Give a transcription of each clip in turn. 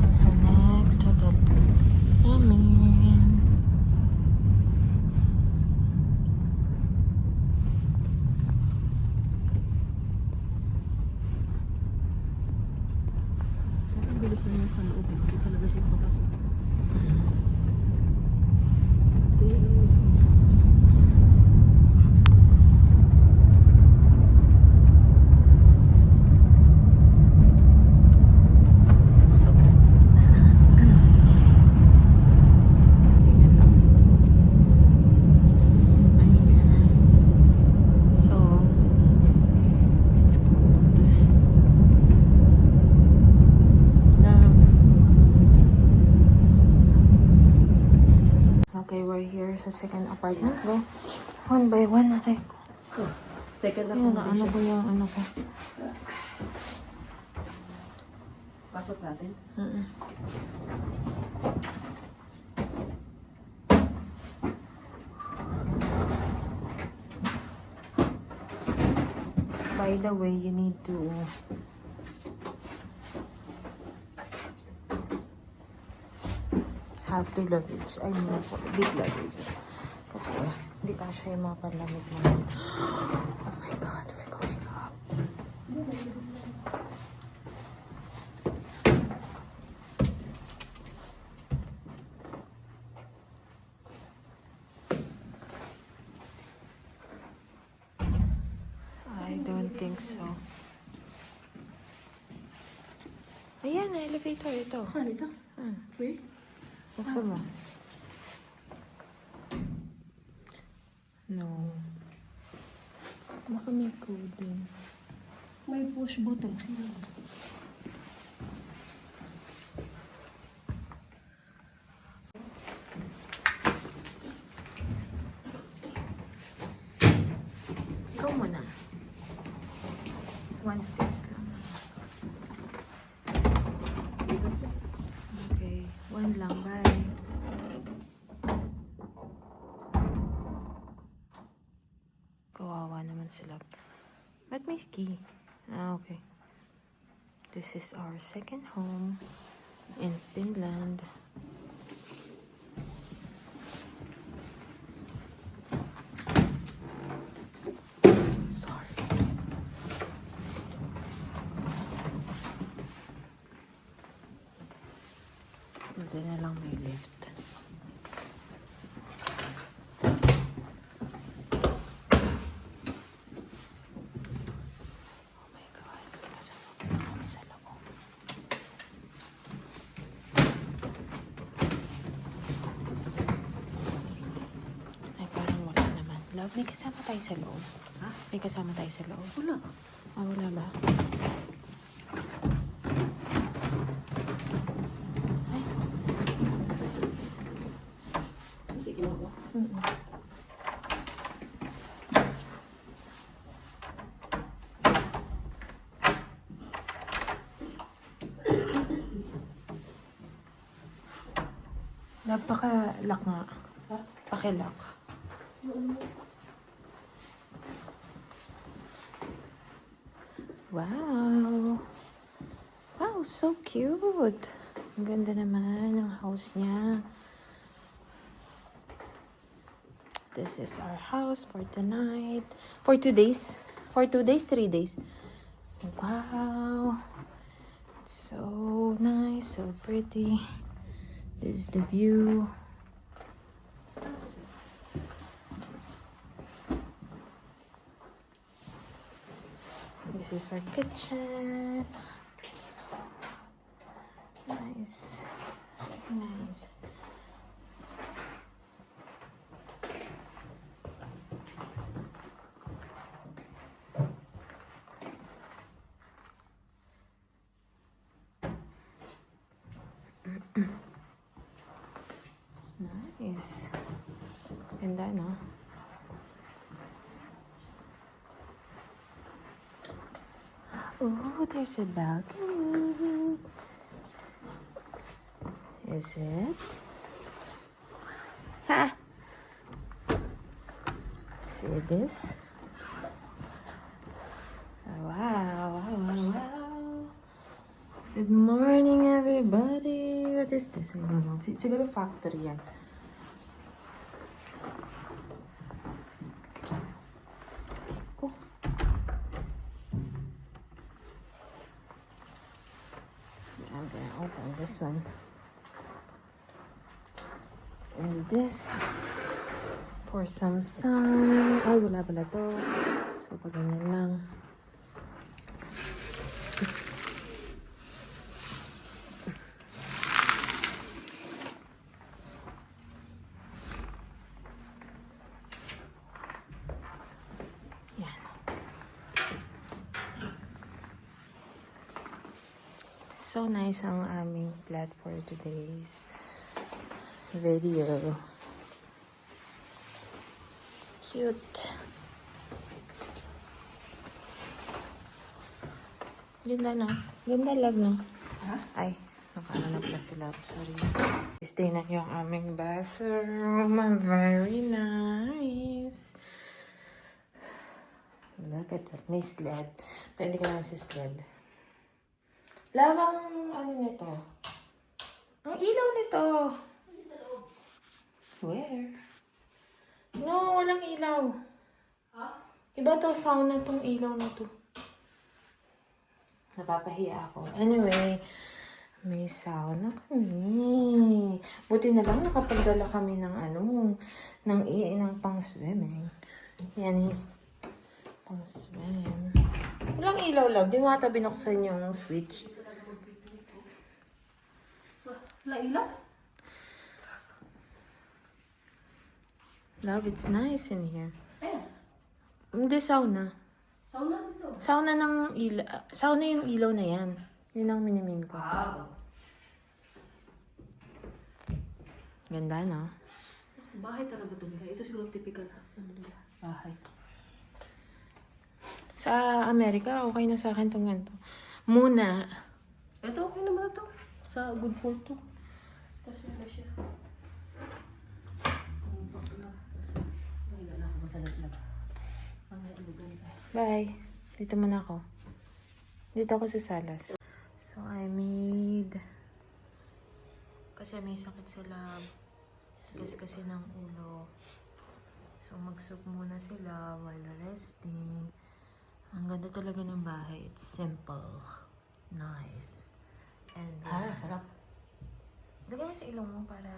sa next hotel namin. Ang bilis na yung kaloob. Hindi talaga siya papasok. So, tingnan lang. Ayan. So, it's cold. Okay, we're here sa second apartment. Go. One by one, aray ko. Second Ayun na, ano accommodation. ba yung ano ko? Pasok natin. By the way, you need to have two luggage. I mean, big luggage. Kasi hindi kasha yung mga panlamig namin. Oh my God, we're going up. I don't think so. Ayan, elevator ito. Saan ito? Wait. Buksan mo. No. Baka may code din. May push button. Sino? Ikaw muna. One stairs lang. Okay. One lang. Bye. Kawawa naman sila. Ba't may key? Ah, okay. This is our second home in Finland. Sorry. Buti na lang may lift. Oh my God. Kasama ko na kami sa loob. Ay, parang wala naman. Love, may kasama tayo sa loob. Ha? May kasama tayo sa loob. Wala. Ah, wala ba? Ay. Susi, ginawa ko. Napaka-lock nga. Ha? Paki-lock. Wow! Wow, so cute! Ang ganda naman ng house niya. This is our house for tonight. For 2 days. For 2 days, 3 days. Wow! So nice, so pretty. This is the view. This is our kitchen. Nice. Nice. Nice. Ganda, no? Oh, there's a balcony. Is it? Ha! See this? Wow, wow, wow, wow. Good morning. morning, everybody. What is this? I don't know. Siguro factory yan. Oh. I'm gonna open this one. And this for some sun. Ay, wala pala to. So, pag ganyan lang. Yan. So nice ang aming plot for today's video. Cute. Ganda na. Ganda lag na. Ha? Ay, nakala na pala sila. Sorry. Stay na yung aming bathroom. Very nice. Look at that. May sled. Pwede ka lang sa sled. Lamang ano nito? Ang ilaw nito. Where? No, walang ilaw. Ha? Iba to, sauna tong ilaw na to. Napapahiya ako. Anyway, may sauna kami. Buti na lang nakapagdala kami ng ng pang-swimming. Yan eh. Pang-swim. Walang ilaw lang. Di mo ata binuksan yung switch. Wala ilaw? Love, it's nice in here. Ayan. Hindi, sauna. Sauna dito. Sauna ng ilaw. Sauna yung ilaw na yan. Yun ang minimin ko. Wow. Ganda, no? Bahay talaga ito nila. Ito siguro typical ano nila. Bahay. Sa Amerika, okay na sa akin itong ganito. Muna. Ito okay naman ito. Sa good for to. Kasi ano siya. Wala na ako sa laglag. Ang ganda. Bye. Dito muna ako. Dito ako sa salas. So, I made... Kasi may sakit sa lab. Kasi ng ulo. So, mag-soup muna sila while resting. Ang ganda talaga ng bahay. It's simple. Nice. And sarap. lagay mo sa ilong mo para...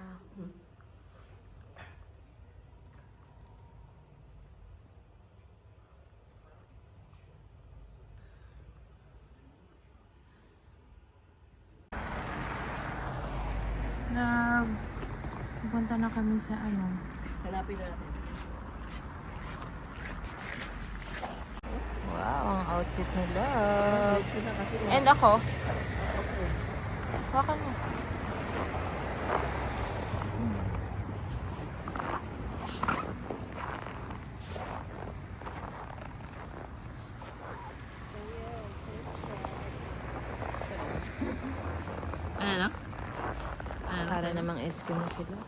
Love. Pupunta na kami sa Hanapin na natin. Wow, ang outfit ni Love. And ako. Baka na. Ano na? Para namang SQ na sila.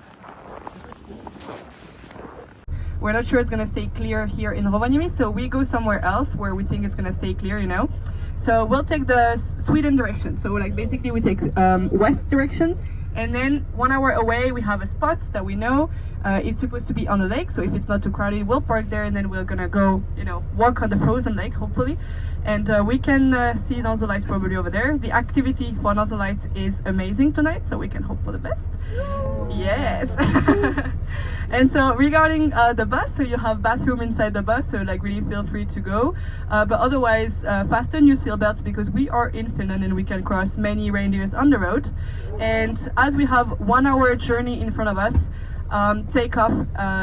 We're not sure it's gonna stay clear here in Rovaniemi, so we go somewhere else where we think it's gonna stay clear, you know. So we'll take the Sweden direction. So like basically we take west direction, and then 1 hour away we have a spot that we know it's supposed to be on the lake. So if it's not too crowded, we'll park there, and then we're gonna go, you know, walk on the frozen lake, hopefully. And we can see Northern Lights probably over there. The activity for Northern Lights is amazing tonight, so we can hope for the best. Yes. And so regarding the bus, so you have bathroom inside the bus, so like really feel free to go. But otherwise, fasten your seatbelts because we are in Finland and we can cross many reindeers on the road. And as we have 1 hour journey in front of us, take off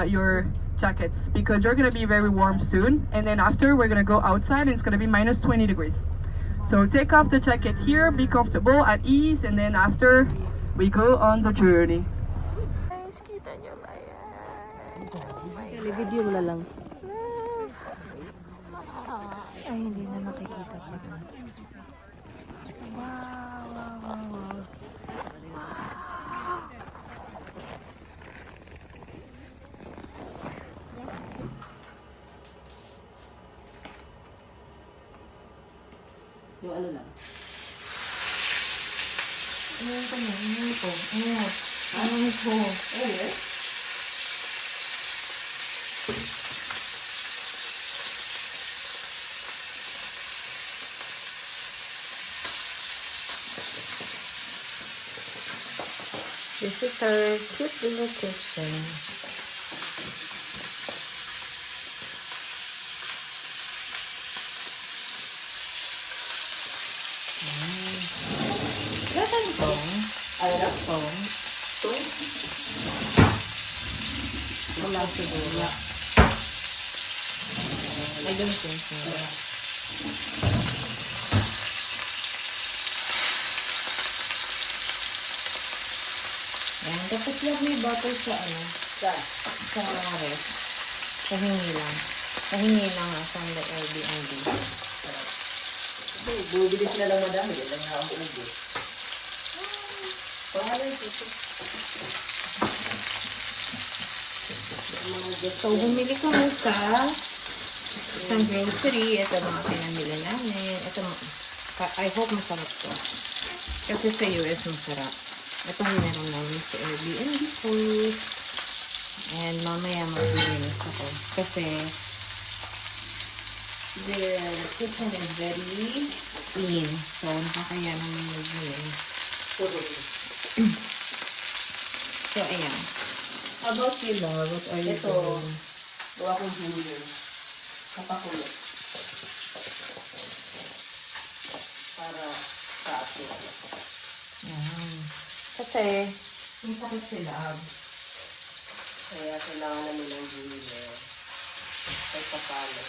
your jackets because you're gonna be very warm soon. And then after we're gonna go outside and it's gonna be minus 20 degrees. So take off the jacket here, be comfortable, at ease, and then after we go on the journey. Guys, kita nyo ba yan? Video mo na lang. Ay, hindi na makikita pa. Wow, wow, wow, wow. Yung ano lang. Ayan ko na, ayan ko. Ayan. Ayan ko. Ayan. This is our cute little kitchen. Gatan tong. Ayan. Tong. So, Wala siguro. I don't think so. Ayan. Tapos lang may bottle sa ano. Sa ref. Kahingi lang. Kahingi lang sa Airbnb. bubilis na lang madami. Yan lang nga ang ubos. Pangalan ito. So, bumili kami sa isang grocery. Ito mga pinamili namin. Ito, I hope masarap to. Kasi sa US masarap. Ito meron namin sa Airbnb food. And mamaya magbibigyan ako. Kasi the kitchen is very clean. So, nakakaya naman magbibigyan. So, ayan. How about you, Laura? What are you Ito, doing? gawa kong ginger. Kapakulit. Para sa atin. Ayan. Kasi, Yung sakit sila. Kaya kailangan namin ng ginger. Kahit papalo.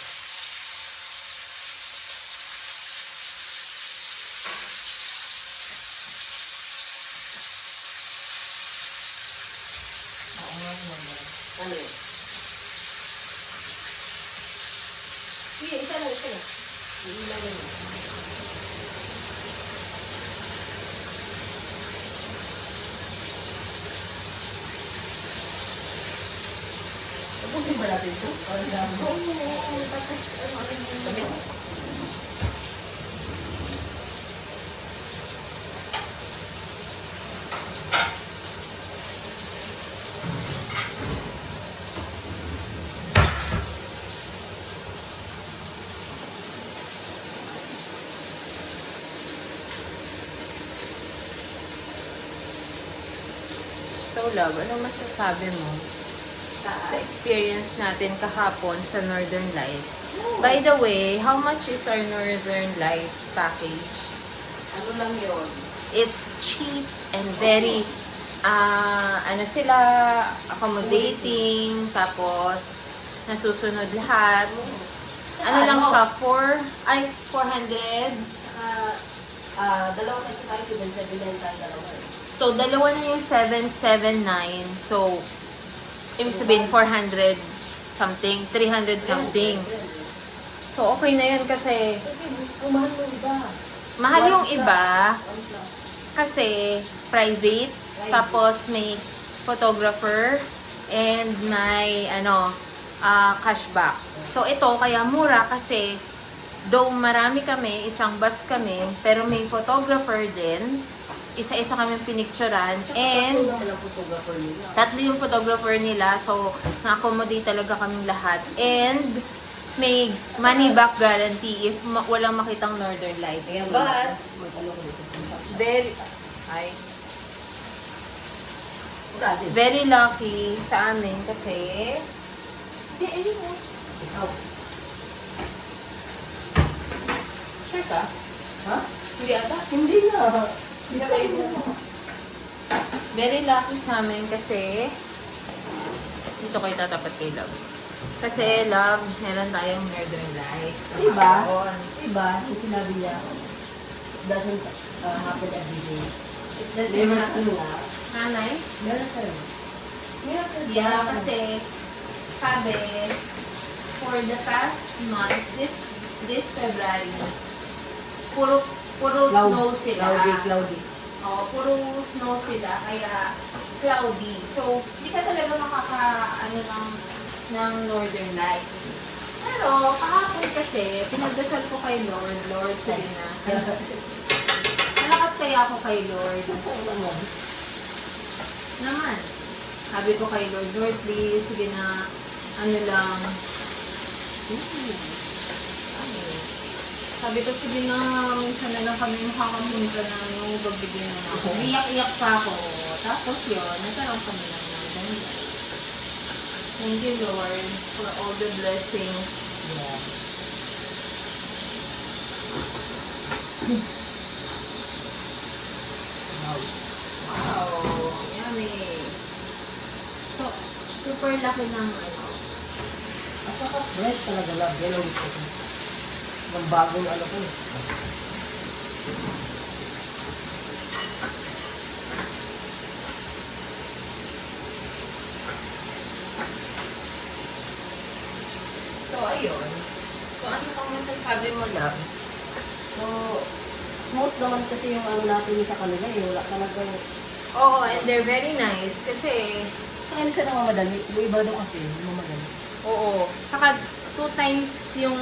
Ano yun? Sige, isa lang, isa lang. Hindi lang yun. Tapusin ba natin ito? Parang lang. so love, anong masasabi mo sa experience natin kahapon sa Northern Lights? By the way, how much is our Northern Lights package? Ano lang yun? It's cheap and very, ano sila, accommodating, tapos nasusunod lahat. Ano lang siya, 400? Dalawa kasi tayo, 779 tayo dalawa. So, dalawa na yung 779. So, ibig sabihin, 400 something, 300 something. So, okay na yun kasi Umahal mo iba. mahal yung iba kasi private, tapos may photographer, and may cashback. So, ito, kaya mura kasi though marami kami, isang bus kami, pero may photographer din. Isa-isa kami pinicturan, and tatlo yung photographer nila, so na-accommodate talaga kaming lahat, and may money back guarantee if walang makitang Northern Lights. But very lucky sa amin kasi Sure ka? Ha? hindi ata. Hindi na. Very lucky sa amin kasi dito kayo tatapat kay Love. Kasi Love, meron tayong Northern Lights. Diba? Diba? Yung sinabi niya, it doesn't happen every day. Meron na Nanay? Miracle. Miracle. Yeah, kasi sabi, for the past month, this February, puro snow sila. Cloudy. Oh, puro snow sila, kaya cloudy. So, hindi ka talaga ng Northern Lights. Pero, kahapon kasi, pinagdasal ko kay Lord, sige na. Malakas kaya ako kay Lord. Naman. Sabi ko kay Lord, Lord, please, sige na, ano lang. Sabi ko, sige na, minsan na lang kami makakapunta na, no, babigyan na ako. Iyak-iyak pa ako. Tapos yun, nagkaroon kami ng ganyan. Thank you, Lord, for all the blessings. Yeah. Wow, yummy. So, super laki ng ano. At saka fresh talaga lang. Yan ang gusto ko. Ng bagong ano ko. So, ayun. So, ano pang masasabi mo lang? So, smooth naman kasi yung ano natin sa kanila eh. Wala talaga yung... Oo, and they're very nice kasi, Kaya siya namamadali. Yung iba daw kasi, namamadali. oo. Saka, 2 times yung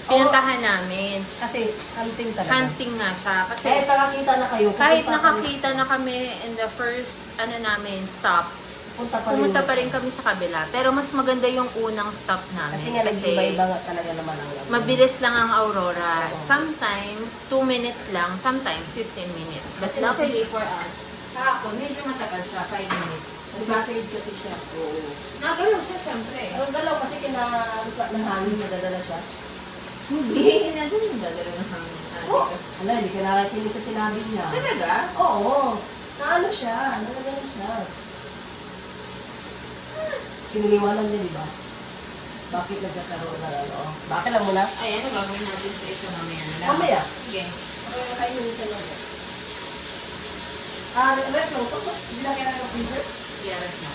pinuntahan namin. Kasi hunting talaga. Hunting nga siya. Kasi, Kahit nakakita na kayo. kahit pupunta nakakita na kami in the first, ano namin, stop, pumunta pa rin kami sa kabila. Pero mas maganda yung unang stop namin. Kasi nga nag-iba-iba nga talaga naman ang mabilis lang ang aurora. Sometimes, 2 minutes lang. Sometimes, 15 minutes. But luckily for us, kahapon, medyo matagal siya, 5 minutes. Nag-message kasi siya. Oo. Nagalaw siya, syempre. Ang galaw kasi ng hangin nadadala siya. Hindi, na dun yung dadalo ng hangin. Oo. Wala, hindi ka nakakinig sa sinabi niya. Talaga? Oo. Naano siya. Nagagano siya. Piniliwanan niya, di ba? Bakit nagkakaroon na ano? Bakit lang muna? Ay, ano gagawin natin sa ito mamaya na lang? Mamaya. Sige. Okay, kayo yung tanong. Ref lang ito. Hindi lang kailangan ng freezer. Yaras na.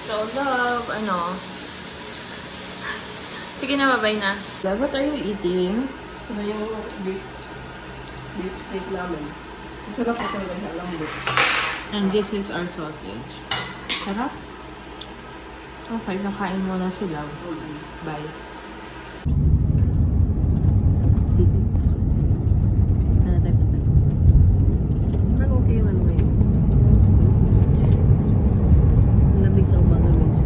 So, love, ano? Sige na, bye na. Love, what are you eating? Ito yung beef steak namin. Ang sarap ko talaga siya. Lambot. And this is our sausage. Sarap. Okay, nakain mo na sila. Bye. Parang okay yung ano guys. Lamig sa umaga medyo.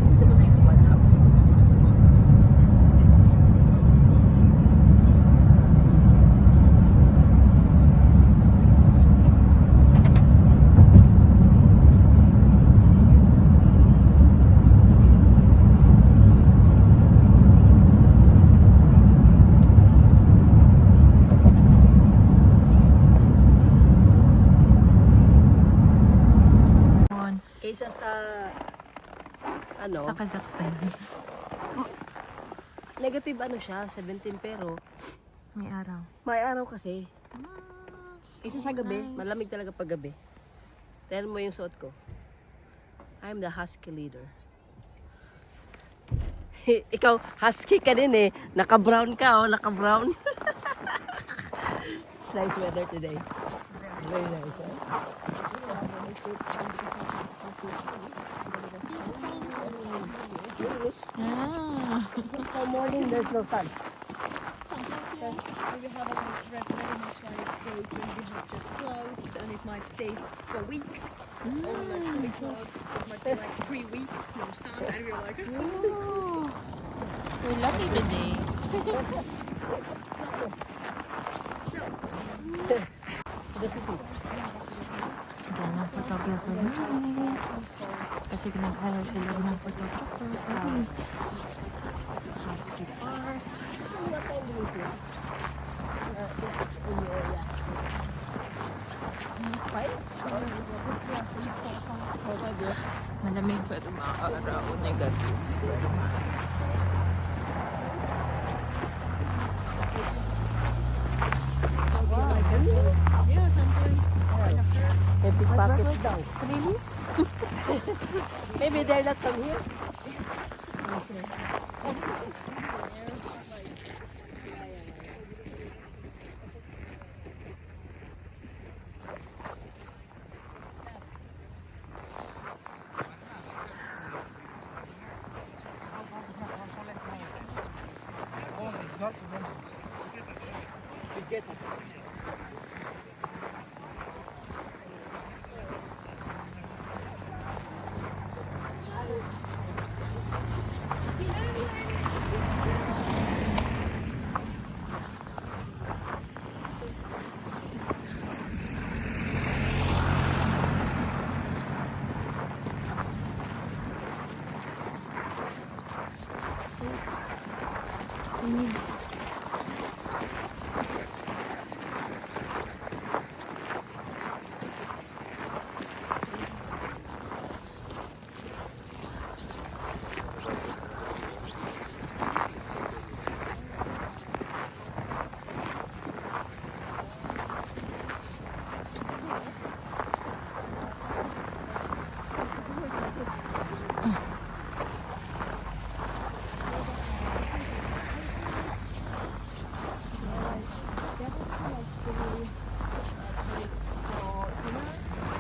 Dito ba tayo tumalap? Kaysa sa ano, Sa Kazakhstan. negative ano siya, 17 pero May araw. may araw kasi. Isa sa gabi, nice. malamig talaga pag gabi. Tignan mo yung suot ko. I'm the husky leader. Ikaw, husky ka din eh. Naka-brown ka oh, naka-brown. It's nice weather today. It's very nice, right? Ah. For morning, there's no sun. Sometimes, yeah, we have a very much like days when we have just clouds and it might stay for weeks. Or like fully cloud, it might be like 3 weeks, no sun, and we're like, Oh. We're lucky today. so, Diyan ang photographer namin. Kasi nag-hire sila ng photographer. Husky Park. What time do we do? In your area. 5? Malamig pero makakaraw. Negative. yeah, sometimes I have heard. May pickpockets daw. Really? Maybe they're not from here.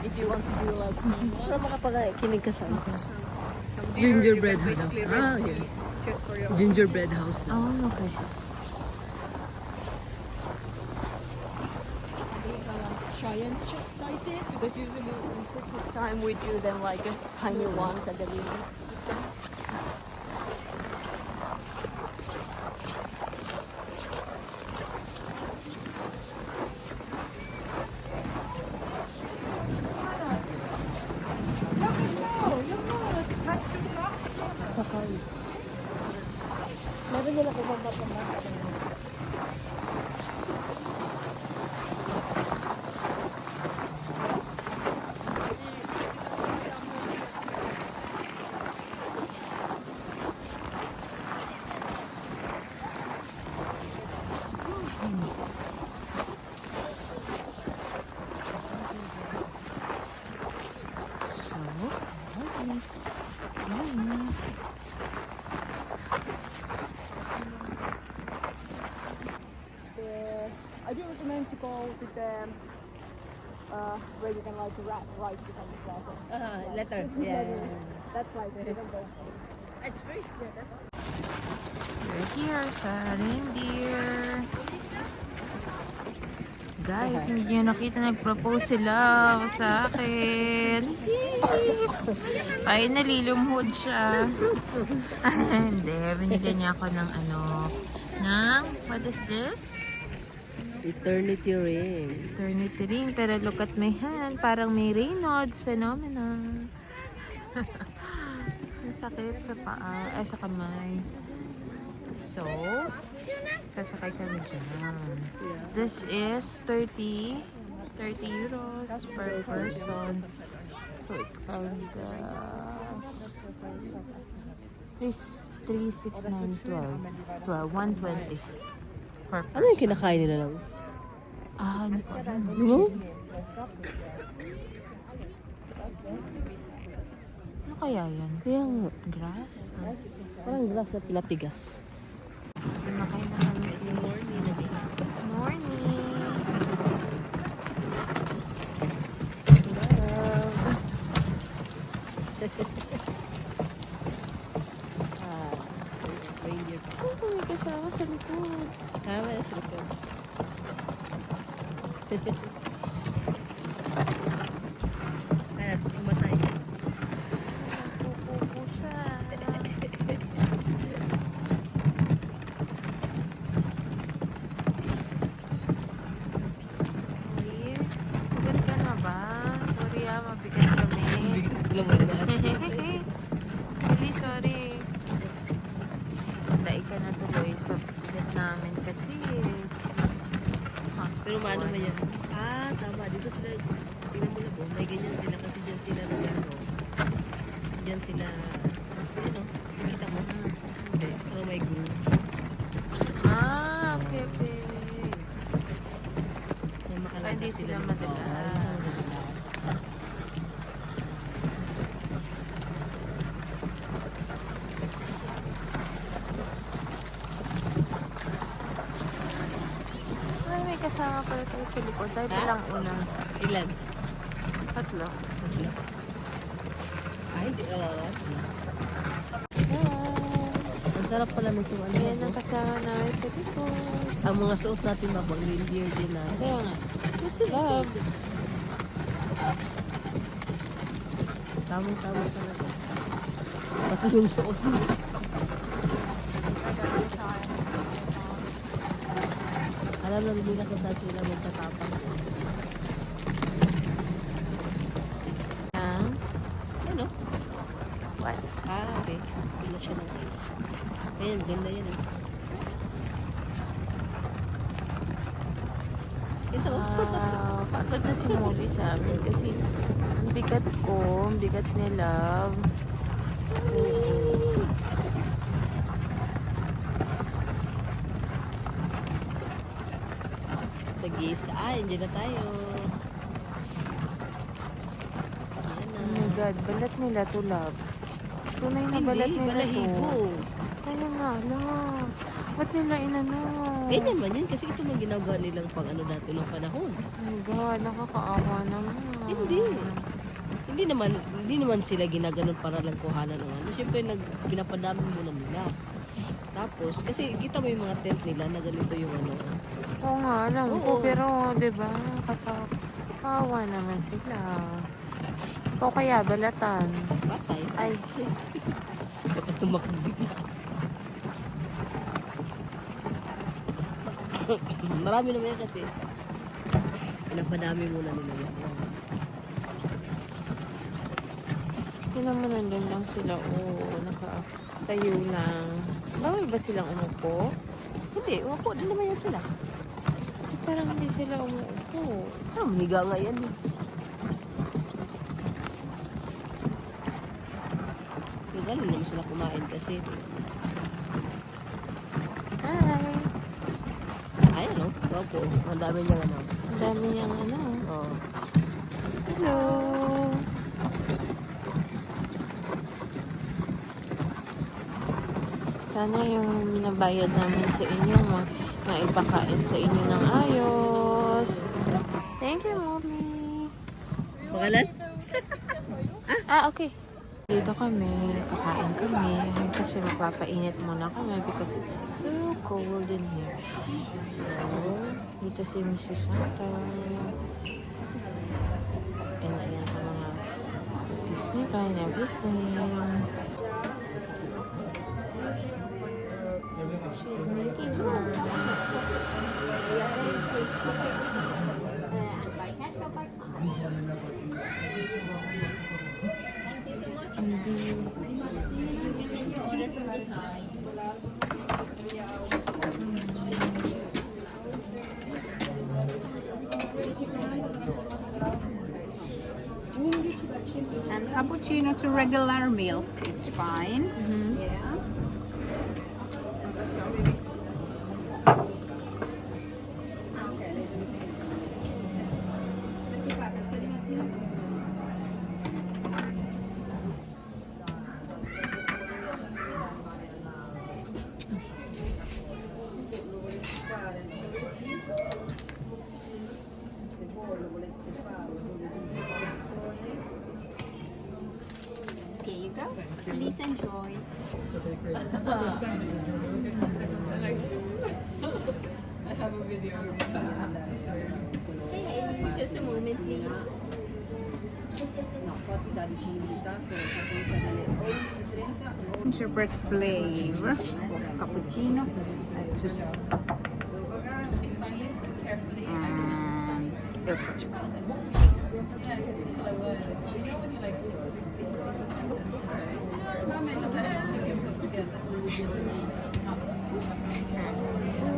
If you want to do like Para makapag-kinig ka sa ano. some Gingerbread you can basically house. rent Ah, yes. these just for your Gingerbread house na. Oh, okay. These are like giant sizes because usually in Christmas time we do them like tiny ones and then you eat them. Meron nila kumamba pa ba? I do recommend to go with them where you can like write behind the plaza. Letter. Yeah. That's like you can go. It's free. Yeah, that's We're here sa reindeer. Guys, hindi nyo nakita, nag-propose sila sa akin. Finally, lumhod siya. Hindi, binigyan niya ako ng what is this? Eternity ring. Eternity ring, pero look at my hand, parang may Raynaud's phenomena. Ang sakit sa paa, sa kamay. So, sasakay kami dyan. This is 30 euros per person. So, it's kind of 369.12. 120 per person. Ano yung kinakain nila lang? Ano pa? No? Ano kaya yan? Kaya nga. Grass? Parang glass na pilatigas. Sumakay na kami sa morning. Reindeer. Oh, may kasama sa likod. Tama na sila. Kaya tumatay siya. Pupupo siya. Sorry. Pagod ka na ba? Sorry mabigat kami. Really sorry. Dai ka na tuloy sa bigat namin kasi. Pero maano ba yan? Ah, tama. Dito sila, tingnan mo na po, may ganyan sila kasi dyan sila nagano. Dyan sila, ano, kita mo? Hindi, pero may group. Okay, okay. May Kaya makalagay hindi sila ng- madalas. kasama pala tayo sa likod. Tayo pa lang una. Ilan? 3. Ay, di. Ang sarap pala nito. Ano Ayan ba? ang kasama namin sa likod. Ang mga suot natin mabang reindeer din na. Kaya nga. Love. Tamang-tama talaga. Pati yung suot mo. Alam na rin nila kung saan sila magtatapang. Ang Ano? what? Okay. Pila siya ng ice. Ayan, ganda yan. Ito. Pagod na si Molly sa amin kasi ang bigat ko, ang bigat ni Love. Tagis. Andiyan na tayo. Oh my God, balat nila to, Love. Tunay na balat Hindi, nila to. balahibo. Kaya nga, Love. Ba't nila inano? Ganyan man yun kasi ito man ginagawa nilang pang ano dati ng panahon. Oh my God, nakakaawa naman. Hindi naman sila ginaganon para lang kuhanan ng ano. Siyempre pinapadami muna nila. Tapos kasi kita mo yung mga tent nila na ganito yung ano. Oo nga, alam ko. Oo. Pero, di ba, kakaawa naman sila. Ikaw kaya, balatan. Patay. Ay, Dapat tumakbo. Marami naman yan kasi. Pinapadami muna nila yan. tinan mo nandun lang sila. Oo, nakatayo lang. Bawal ba silang umupo? Hindi, upo din naman yan sila. Kasi parang hindi sila umuupo. Higa nga yan. Galing naman sila kumain kasi. Hi! Ayan o, opo. Ang dami niya ano. Ang dami niyang ano. Oo. Hello! Sana yung binabayad namin sa inyo, maipakain sa inyo ng ayos. Thank you, Mommy. Pangalan? Okay. Dito kami, kakain kami. Kasi magpapainit muna kami because it's so cold in here. So, dito si Mrs. Santa. And ayan ang mga piece nila and everything. She's making And cappuccino to regular milk, it's fine. Yeah. Here you go. Please enjoy. Hey, just a moment, please. Gingerbread flavor of cappuccino. And airport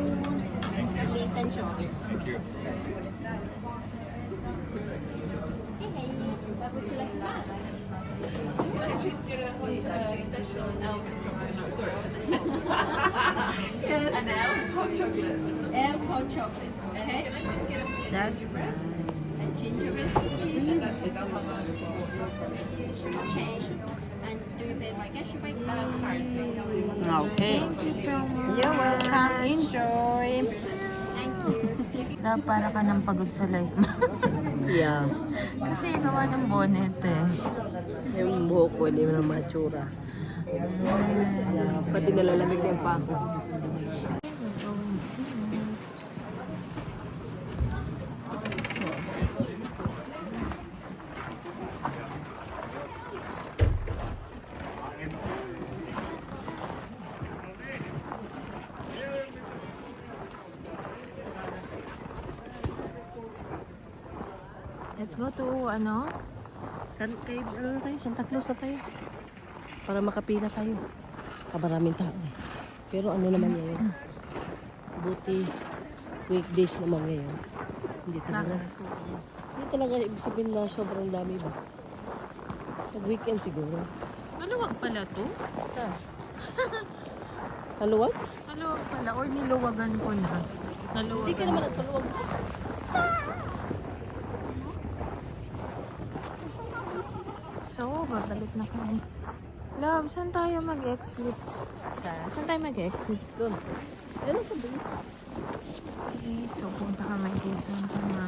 Please enjoy. Thank you. Hey, what would you like to have? Please get a special elf chocolate. No, sorry. Yes. An elf hot chocolate. Elf hot chocolate. Okay. Can I please get a That's and gingerbread cookies? Okay. And do you pay by cash or by card? okay. Thank you so much. You're welcome. Enjoy. Thank you. Para ka nang pagod sa life mo. Yeah. Kasi gawa ng bonnet eh. Yung buhok ko, hindi mo na matsura. Pati nalalamig na yung pako. Let's go to ano? Ano na tayo? Santa Cruz na tayo. Para makapila tayo. Maraming tao eh. Pero ano naman ngayon? Buti weekdays naman ngayon. Hindi talaga. Hindi talaga ibig sabihin na sobrang dami ba? Pag-weekend siguro. Maluwag pala to? Haluwag? Maluwag pala. Or niluwagan ko na. Hindi ka naman nagpaluwag. So, babalik na kami. Love, saan tayo mag-exit? Saan tayo mag-exit? Doon. Ano ka ba? Okay, so punta kami kay Santa na.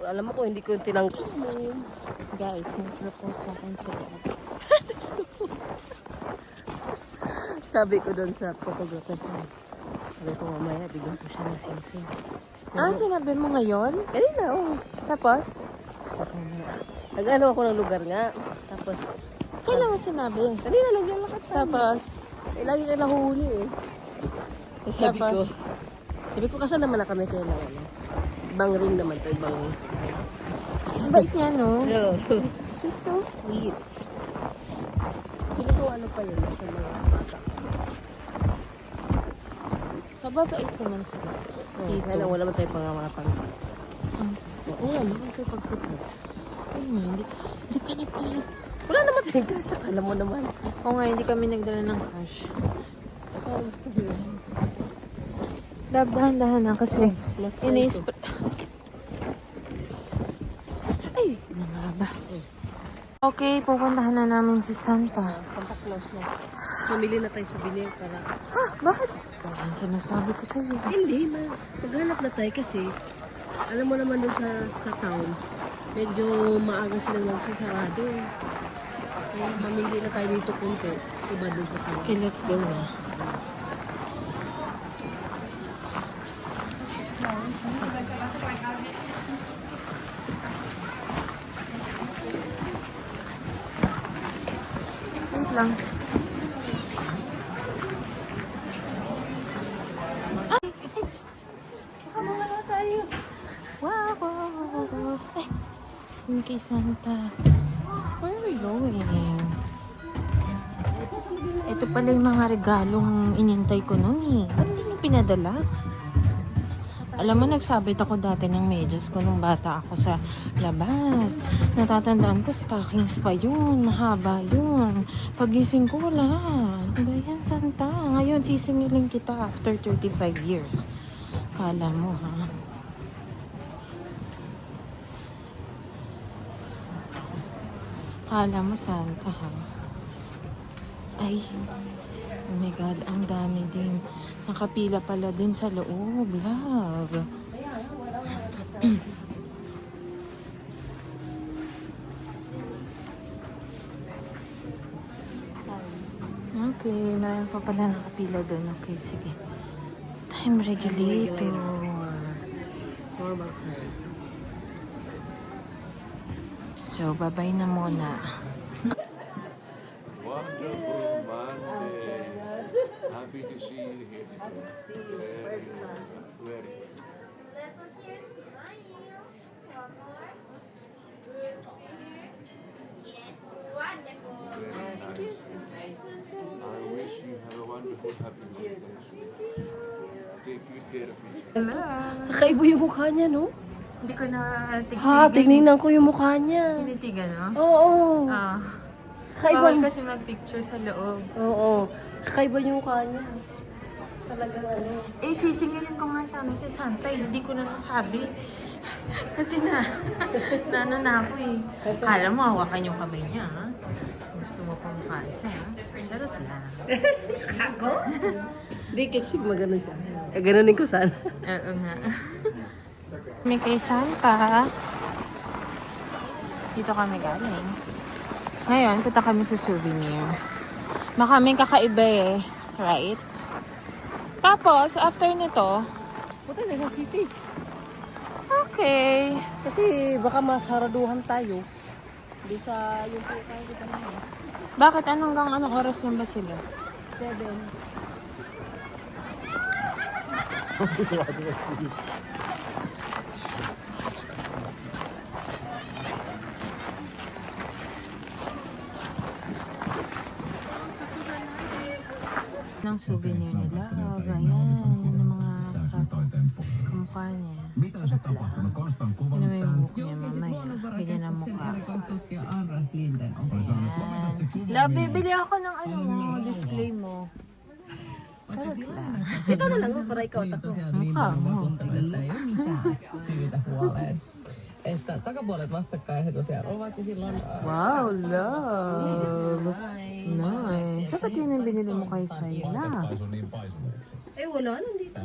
Alam mo ko, hindi ko tinanggap. Guys, nag-propose sa akin sa loob. Sabi ko doon sa photographer ko. Sabi ko mamaya, bigyan ko siya ng sing-sing. Ah, sinabi mo ngayon? Kanina, oh. Tapos? Sabi ko mamaya. Nag-ano ako ng lugar nga. Tapos, Kailan mo sinabi? kanina naglalakad tayo. Tapos? Eh, lagi ka nahuhuli eh. Eh, Tapos? sabi ko kasal naman na kami kailan. Ano? Ibang ring naman to, ibang ring. Ang bait niya, no? Hello. She's so sweet. Pili ko ano pa yun sa mga bata. Mababait naman sila. Kaya lang wala man tayo pangamatang. Oo nga, naman tayo pagtipid. Ay, hindi ka nagdala. Wala naman tayong cash. Alam mo naman. Oo nga, hindi kami nagdala ng cash. Love, dahan-dahan na kasi inis. Ay, ba? Okay, pupuntahan na namin si Santa. Santa Claus na. Pumili na tayo souvenir para... Ha? Bakit? Yan, sinasabi ko sa'yo. Hindi, maghanap na tayo kasi alam mo naman dun sa town, medyo maaga silang nagsasarado eh. Kaya mamili na tayo dito kunti. Iba dun sa town. Okay, let's go na. Wait lang. Wow, wow, wow, wow. Ay, yun kay Santa. So, where are we going? Ito pala yung mga regalong inintay ko noon eh. Ba't hindi mo pinadala? Alam mo, nagsabit ako dati ng medyas ko nung bata ako sa labas. Natatandaan ko, stockings pa yun. Mahaba yun. Pagising ko, wala. Ano ba yan, Santa? Ngayon, sisingilin kita after 35 years. Kala mo, ha? Kala mo, Santa, ha? Ay, oh my God, ang dami din. Nakapila pala din sa loob, love. Okay, mayroon pa pala nakapila doon. Okay, sige. Time regulator. Normal size. So, bye-bye na muna. Wonderful Monday. Happy to see you here. Very good. Very good. Very nice. I wish you have a wonderful, happy holidays. Take good care of yourself. Kakaiba yung mukha niya, no? Hindi ko na Ha, tinignan ko yung mukha niya. Tinitigan, no? Oo. Ah. Kakaiba. Bawal kasi mag-picture sa loob. Oo. Kakaiba yung mukha niya. Talagang ano. Eh, sisingilin ko nga sana si Santa. Hindi ko na nasabi. Kasi na ano na ako eh. Kala mo, hawakan yung kamay niya, ha? Gusto mo pang siya, ha? Charot lang. Ako? Hindi, kiksig magano siya. Ganunin ko sana. Oo nga. May kay Santa. Dito kami galing. Ngayon, punta kami sa souvenir. Makaming kakaiba eh. Right? Tapos, after nito, Puta na sa city. okay. Kasi baka masaraduhan tayo. Hindi sa yung po tayo dito naman. Bakit? Anong oras lang ba sila? 7. Ng souvenir nila. Ayan. Yan ang mga kamukha niya. Charot lang. Yun naman yung buhok niya mamaya. Ganyan ang mukha. Ayan. Love, bibili ako ng display mo. Charot lang. Ito na lang para ikaw at ako. Mukha mo. Syytä huoleen. Että takapuolet vastakkain tosiaan ovat ja silloin Wow, love. Nice. Dapat yun ang binili mo kay Sayla. Eh wala, nandito.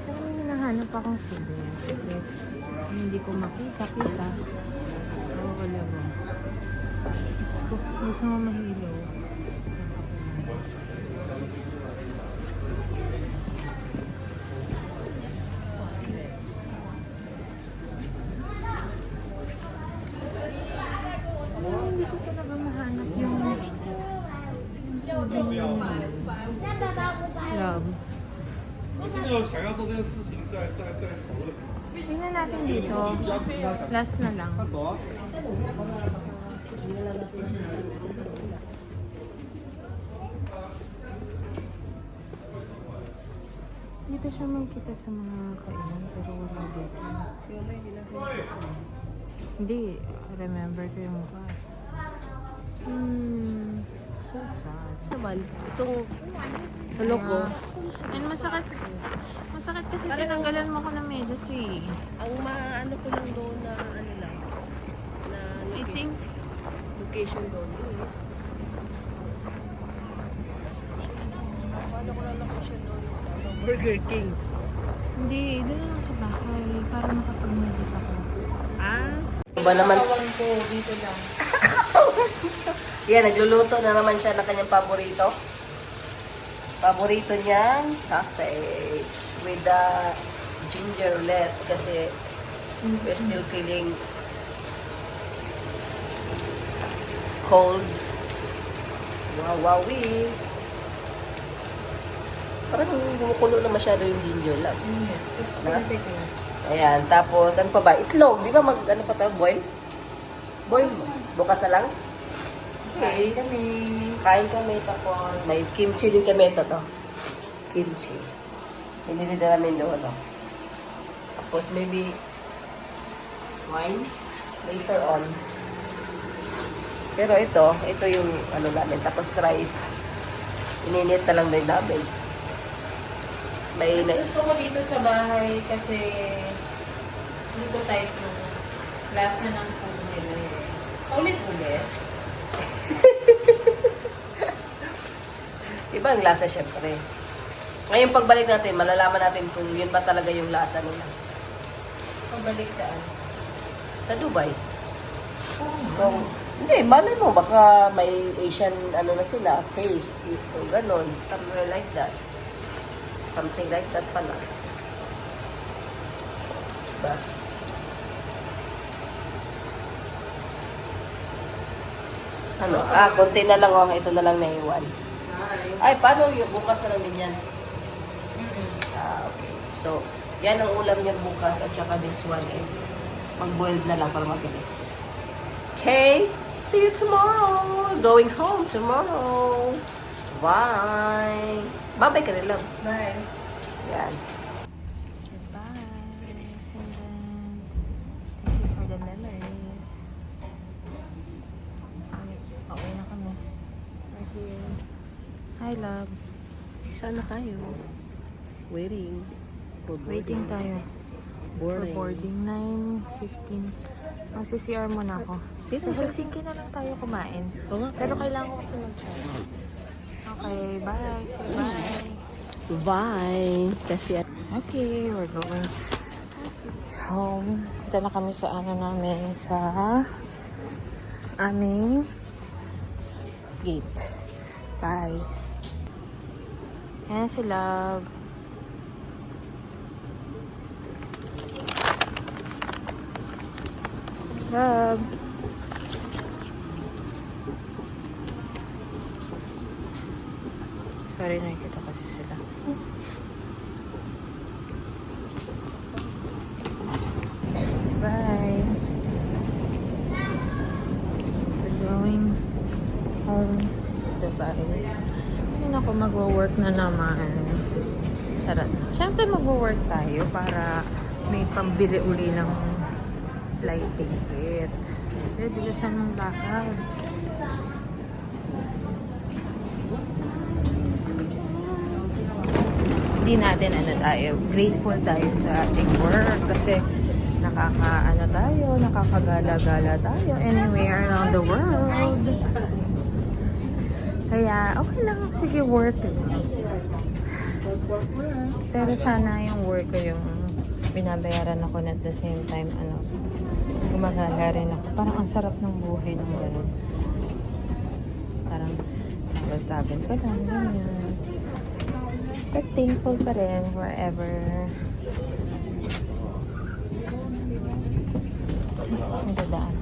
Pero may hinahanap akong souvenir kasi hindi ko makita-kita. Oo, wala ba? Gusto mo mahilaw. Hindi ko talaga mahanap yung souvenir mo. Love. Tingnan natin dito. Last na lang. Dito siya makikita sa mga kainan pero wala dates. Hindi. Remember ko yung mukha. So sad. Naman, itong ano ko, And masakit. Masakit kasi tinanggalan mo ko ng medyas eh. ang maano ko lang doon na ano lang, na I think, location doon is paano ko lang location doon is Burger King. hindi. Doon lang sa bahay. Para makapag-medyas ako. Ba naman? ko dito lang. Yan, nagluluto na naman siya ng kanyang paborito. Paborito niyang sausage with the gingerlet kasi we're still feeling cold. Wow, wowee. Parang kumukulo na masyado yung gingerlet. Ayan, tapos ano pa ba? Itlog, di ba ano pa tayo? Boil? Boil, bukas na lang? Okay. Kain kami, tapos may kimchi din kami ito to. Kimchi. Pinili na namin doon, no? Tapos maybe wine later on. Pero ito yung ano namin. Tapos rice. Ininit na lang din namin. May Gusto ko dito sa bahay kasi dito type yung lasa ng food nila eh. Ulit-ulit. iba ang lasa syempre. Ngayon pagbalik natin, malalaman natin kung yun ba talaga yung lasa nila. Pabalik saan? Sa Dubai. Kung, hindi, malay mo, baka may Asian, ano na sila, taste, o ganon, somewhere like that. Something like that pala. Diba? Ano? Konti na lang, oh. Ito na lang naiwan. Ay, paano yung bukas na lang din yan? Okay. So, yan ang ulam niya bukas at saka this one eh. Mag-boiled na lang para mabilis. Okay? See you tomorrow. Going home tomorrow. Bye. Bye-bye ka rin lang. Bye. Yan. Goodbye. And then, thank you for the memories. Okay na kami. Right here. Hi, love. Saan na tayo? Waiting. Waiting tayo. For boarding, 9:15. Mag-CR muna ako. Sa Helsinki na lang tayo kumain. Oo nga. Pero kailangan ko kasi mag-charge. Okay, bye. Say bye. Bye. Kasi Okay, we're going home. Ito na kami sa ano namin, sa aming gate. Bye. Ayan si Love. Love. Sorry, nakikita kasi sila. Bye. We're going home. Dubai. Ayun ako, magwo-work na naman. Sarap. Siyempre magwo-work tayo para may pambili uli ng flight ticket. Bilisan ng lakad. Hindi natin grateful tayo sa ating work kasi nakakagala-gala tayo anywhere around the world. Kaya okay lang, sige, work. Pero sana yung work ko yung binabayaran ako na at the same time gumagala rin ako. Parang ang sarap ng buhay ng gano'n. Parang travel ka lang, ganyan. But thankful pa rin wherever ang dadaan.